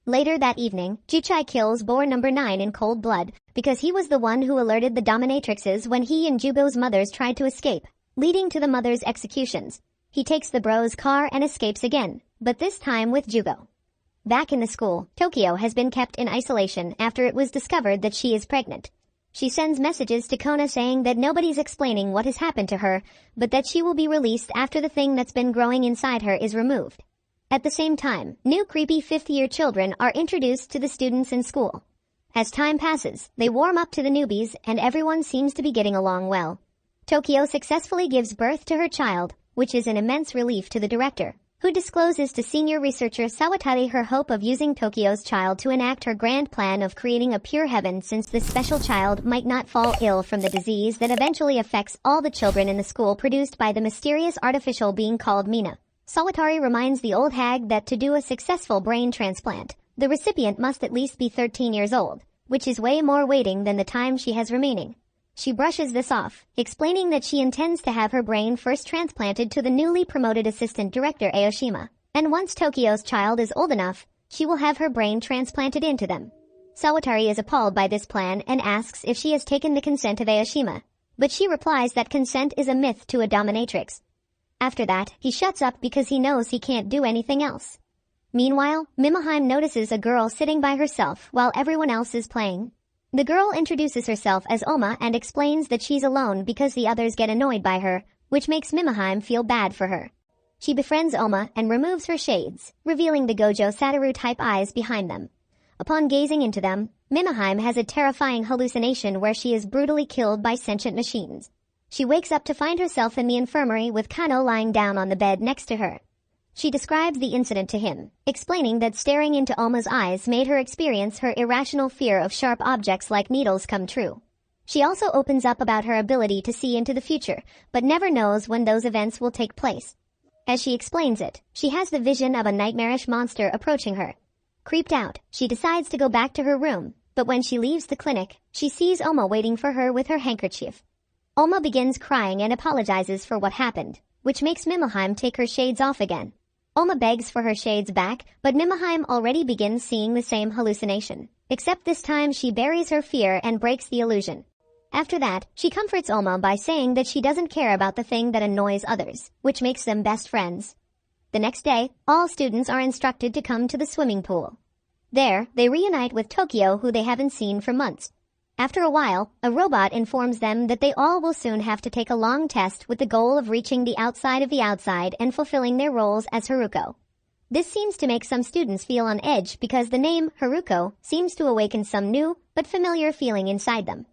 Later that evening, Juchai kills boar number 9 in cold blood because he was the one who alerted the dominatrixes when he and Jugo's mothers tried to escape, leading to the mother's executions. He takes the bro's car and escapes again, but this time with Jugo. Back in the school, Tokyo has been kept in isolation after it was discovered that she is pregnant. She sends messages to Kona saying that nobody's explaining what has happened to her, but that she will be released after the thing that's been growing inside her is removed. At the same time, new creepy fifth-year children are introduced to the students in school. As time passes, they warm up to the newbies and everyone seems to be getting along well. Tokyo successfully gives birth to her child, which is an immense relief to the director, who discloses to senior researcher Sawatari her hope of using Tokyo's child to enact her grand plan of creating a pure heaven since this special child might not fall ill from the disease that eventually affects all the children in the school produced by the mysterious artificial being called Mina. Sawatari reminds the old hag that to do a successful brain transplant, the recipient must at least be 13 years old, which is way more waiting than the time she has remaining. She brushes this off, explaining that she intends to have her brain first transplanted to the newly promoted assistant director Aoshima, and once Tokyo's child is old enough, she will have her brain transplanted into them. Sawatari is appalled by this plan and asks if she has taken the consent of Aoshima, but she replies that consent is a myth to a dominatrix. After that, he shuts up because he knows he can't do anything else. Meanwhile, Mimoheim notices a girl sitting by herself while everyone else is playing. The girl introduces herself as Oma and explains that she's alone because the others get annoyed by her, which makes Mimoheim feel bad for her. She befriends Oma and removes her shades, revealing the Gojo Satoru-type eyes behind them. Upon gazing into them, Mimoheim has a terrifying hallucination where she is brutally killed by sentient machines. She wakes up to find herself in the infirmary with Kano lying down on the bed next to her. She describes the incident to him, explaining that staring into Oma's eyes made her experience her irrational fear of sharp objects like needles come true. She also opens up about her ability to see into the future, but never knows when those events will take place. As she explains it, she has the vision of a nightmarish monster approaching her. Creeped out, she decides to go back to her room, but when she leaves the clinic, she sees Oma waiting for her with her handkerchief. Oma begins crying and apologizes for what happened, which makes Mimoheim take her shades off again. Oma begs for her shades back, but Mimoheim already begins seeing the same hallucination, except this time she buries her fear and breaks the illusion. After that, she comforts Oma by saying that she doesn't care about the thing that annoys others, which makes them best friends. The next day, all students are instructed to come to the swimming pool. There, they reunite with Tokyo, who they haven't seen for months. After a while, a robot informs them that they all will soon have to take a long test with the goal of reaching the outside of the outside and fulfilling their roles as Haruko. This seems to make some students feel on edge because the name Haruko seems to awaken some new but familiar feeling inside them.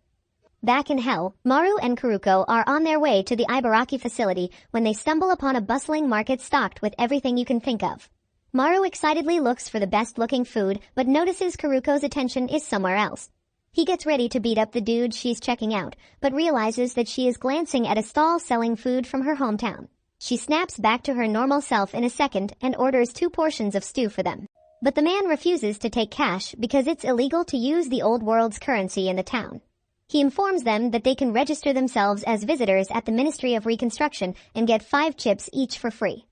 Back in hell, Maru and Kiruko are on their way to the Ibaraki facility when they stumble upon a bustling market stocked with everything you can think of. Maru excitedly looks for the best-looking food but notices Kiruko's attention is somewhere else. He gets ready to beat up the dude she's checking out, but realizes that she is glancing at a stall selling food from her hometown. She snaps back to her normal self in a second and orders 2 portions of stew for them. But the man refuses to take cash because it's illegal to use the old world's currency in the town. He informs them that they can register themselves as visitors at the Ministry of Reconstruction and get 5 chips each for free.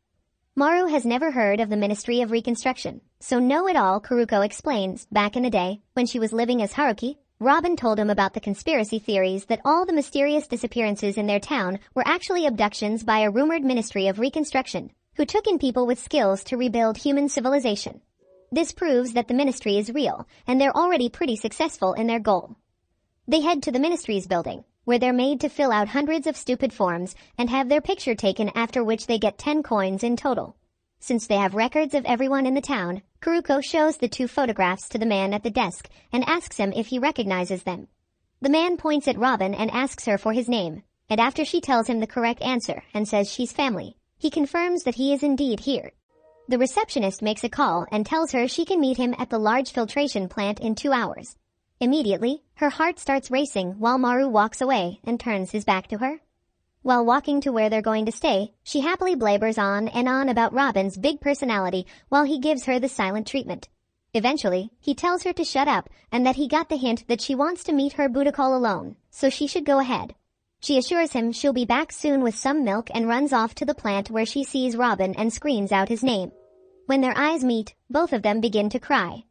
Maru has never heard of the Ministry of Reconstruction, so know-it-all Kiruko explains back in the day, when she was living as Haruki, Robin told him about the conspiracy theories that all the mysterious disappearances in their town were actually abductions by a rumored Ministry of Reconstruction, who took in people with skills to rebuild human civilization. This proves that the ministry is real, and they're already pretty successful in their goal. They head to the ministry's building, where they're made to fill out hundreds of stupid forms and have their picture taken, after which they get 10 coins in total. Since they have records of everyone in the town, Kiruko shows the 2 photographs to the man at the desk and asks him if he recognizes them. The man points at Robin and asks her for his name, and after she tells him the correct answer and says she's family, he confirms that he is indeed here. The receptionist makes a call and tells her she can meet him at the large filtration plant in 2 hours. Immediately, her heart starts racing while Maru walks away and turns his back to her. While walking to where they're going to stay, she happily blabbers on and on about Robin's big personality while he gives her the silent treatment. Eventually, he tells her to shut up and that he got the hint that she wants to meet her Budokol alone, so she should go ahead. She assures him she'll be back soon with some milk and runs off to the plant where she sees Robin and screams out his name. When their eyes meet, both of them begin to cry.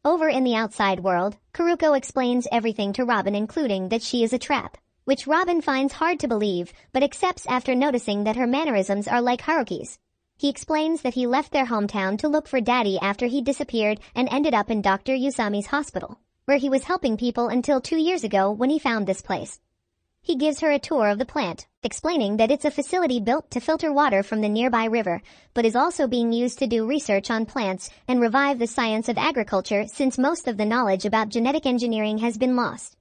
Over in the outside world, Kiruko explains everything to Robin, including that she is a trap, which Robin finds hard to believe but accepts after noticing that her mannerisms are like Haruki's. He explains that he left their hometown to look for Daddy after he disappeared and ended up in Dr. Usami's hospital, where he was helping people until 2 years ago when he found this place. He gives her a tour of the plant, explaining that it's a facility built to filter water from the nearby river, but is also being used to do research on plants and revive the science of agriculture since most of the knowledge about genetic engineering has been lost.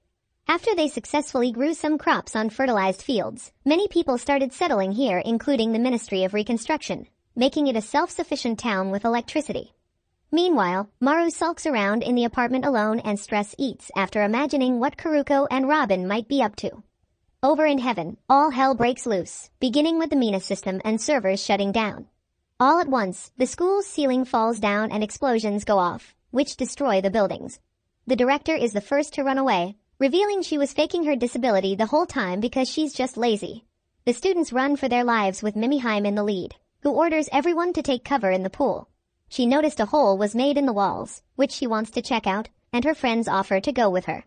After they successfully grew some crops on fertilized fields, many people started settling here, including the Ministry of Reconstruction, making it a self-sufficient town with electricity. Meanwhile, Maru sulks around in the apartment alone and stress eats after imagining what Kiruko and Robin might be up to. Over in heaven, all hell breaks loose, beginning with the Mina system and servers shutting down. All at once, the school's ceiling falls down and explosions go off, which destroy the buildings. The director is the first to run away, revealing she was faking her disability the whole time because she's just lazy. The students run for their lives with Mimiheim in the lead, who orders everyone to take cover in the pool. She noticed a hole was made in the walls, which she wants to check out, and her friends offer to go with her.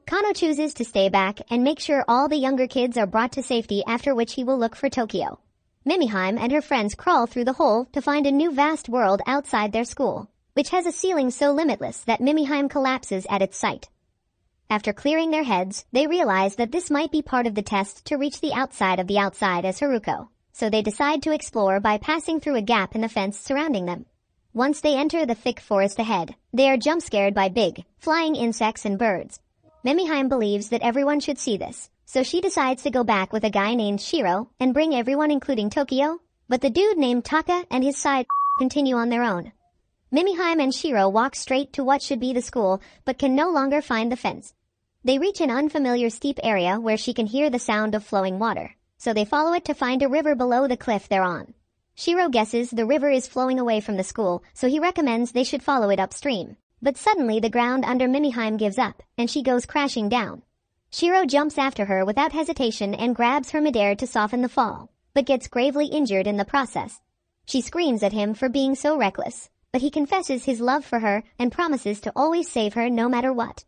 Kano chooses to stay back and make sure all the younger kids are brought to safety, after which he will look for Tokyo. Mimiheim and her friends crawl through the hole to find a new vast world outside their school, which has a ceiling so limitless that Mimiheim collapses at its sight. After clearing their heads, they realize that this might be part of the test to reach the outside of the outside as Haruko, so they decide to explore by passing through a gap in the fence surrounding them. Once they enter the thick forest ahead, they are jump-scared by big, flying insects and birds. Mimiheim believes that everyone should see this, so she decides to go back with a guy named Shiro and bring everyone including Tokyo, but the dude named Taka and his side continue on their own. Mimiheim and Shiro walk straight to what should be the school but can no longer find the fence. They reach an unfamiliar steep area where she can hear the sound of flowing water, so they follow it to find a river below the cliff they're on. Shiro guesses the river is flowing away from the school, so he recommends they should follow it upstream. But suddenly the ground under Mimiheim gives up, and she goes crashing down. Shiro jumps after her without hesitation and grabs her midair to soften the fall, but gets gravely injured in the process. She screams at him for being so reckless, but he confesses his love for her and promises to always save her no matter what.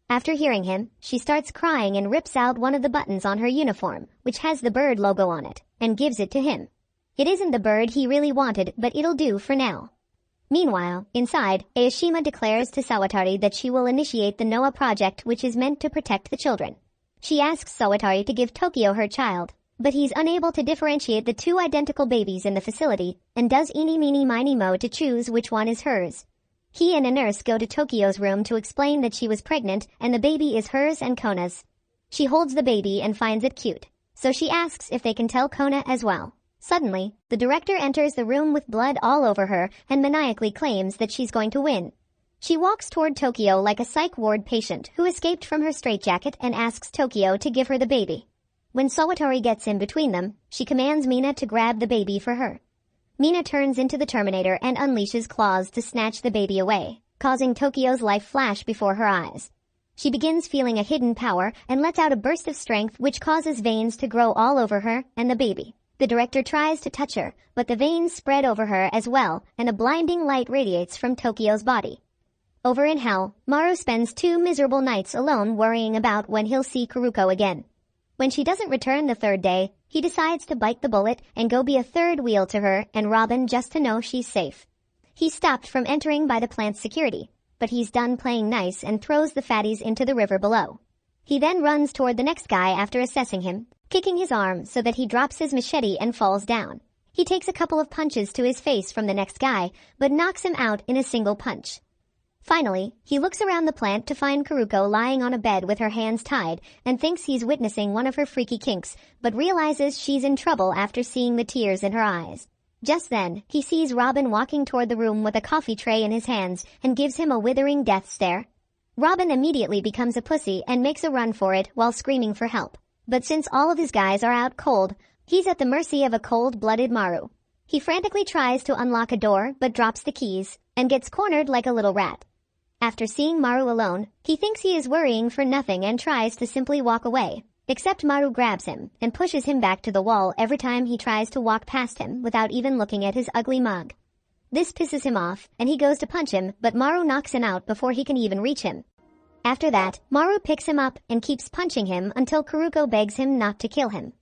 After hearing him, she starts crying and rips out one of the buttons on her uniform, which has the bird logo on it, and gives it to him. It isn't the bird he really wanted, but it'll do for now. Meanwhile, inside, Aoshima declares to Sawatari that she will initiate the Noah project, which is meant to protect the children. She asks Sawatari to give Tokyo her child, but he's unable to differentiate the two identical babies in the facility, and does eeny meeny miny mo to choose which one is hers. He and a nurse go to Tokyo's room to explain that she was pregnant and the baby is hers and Kona's. She holds the baby and finds it cute, so she asks if they can tell Kona as well. Suddenly, the director enters the room with blood all over her and maniacally claims that she's going to win. She walks toward Tokyo like a psych ward patient who escaped from her straitjacket and asks Tokyo to give her the baby. When Sawatari gets in between them, she commands Mina to grab the baby for her. Mina turns into the Terminator and unleashes claws to snatch the baby away, causing Tokyo's life flash before her eyes. She begins feeling a hidden power and lets out a burst of strength which causes veins to grow all over her and the baby. The director tries to touch her, but the veins spread over her as well, and a blinding light radiates from Tokyo's body. Over in hell, Maru spends 2 miserable nights alone worrying about when he'll see Kiruko again. When she doesn't return the 3rd day, he decides to bite the bullet and go be a 3rd wheel to her and Robin just to know she's safe. He's stopped from entering by the plant's security, but he's done playing nice and throws the fatties into the river below. He then runs toward the next guy after assessing him, kicking his arm so that he drops his machete and falls down. He takes a couple of punches to his face from the next guy, but knocks him out in a single punch. Finally, he looks around the plant to find Kiruko lying on a bed with her hands tied and thinks he's witnessing one of her freaky kinks, but realizes she's in trouble after seeing the tears in her eyes. Just then, he sees Robin walking toward the room with a coffee tray in his hands and gives him a withering death stare. Robin immediately becomes a pussy and makes a run for it while screaming for help. But since all of his guys are out cold, he's at the mercy of a cold-blooded Maru. He frantically tries to unlock a door but drops the keys and gets cornered like a little rat. After seeing Maru alone, he thinks he is worrying for nothing and tries to simply walk away. Except Maru grabs him and pushes him back to the wall every time he tries to walk past him without even looking at his ugly mug. This pisses him off, and he goes to punch him, but Maru knocks him out before he can even reach him. After that, Maru picks him up and keeps punching him until Kiruko begs him not to kill him.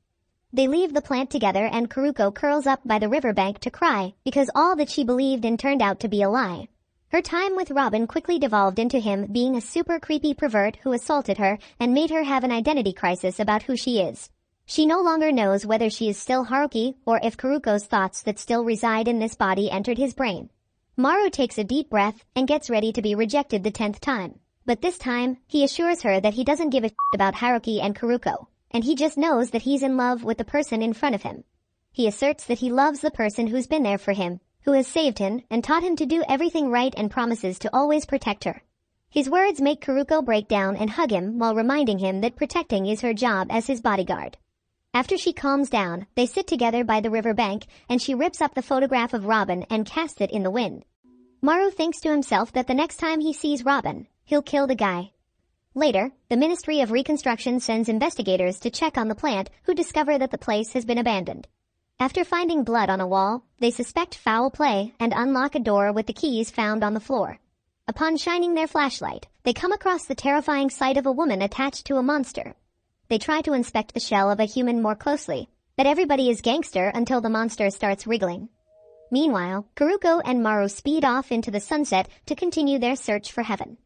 They leave the plant together and Kiruko curls up by the riverbank to cry because all that she believed in turned out to be a lie. Her time with Robin quickly devolved into him being a super creepy pervert who assaulted her and made her have an identity crisis about who she is. She no longer knows whether she is still Haruki or if Kiruko's thoughts that still reside in this body entered his brain. Maru takes a deep breath and gets ready to be rejected the 10th time. But this time, he assures her that he doesn't give a shit about Haruki and Kiruko, and he just knows that he's in love with the person in front of him. He asserts that he loves the person who's been there for him, who has saved him and taught him to do everything right and promises to always protect her. His words make Kiruko break down and hug him while reminding him that protecting is her job as his bodyguard. After she calms down, they sit together by the river bank and she rips up the photograph of Robin and casts it in the wind. Maru thinks to himself that the next time he sees Robin, he'll kill the guy. Later, the Ministry of Reconstruction sends investigators to check on the plant who discover that the place has been abandoned. After finding blood on a wall, they suspect foul play and unlock a door with the keys found on the floor. Upon shining their flashlight, they come across the terrifying sight of a woman attached to a monster. They try to inspect the shell of a human more closely, but everybody is gangster until the monster starts wriggling. Meanwhile, Kiruko and Maru speed off into the sunset to continue their search for heaven.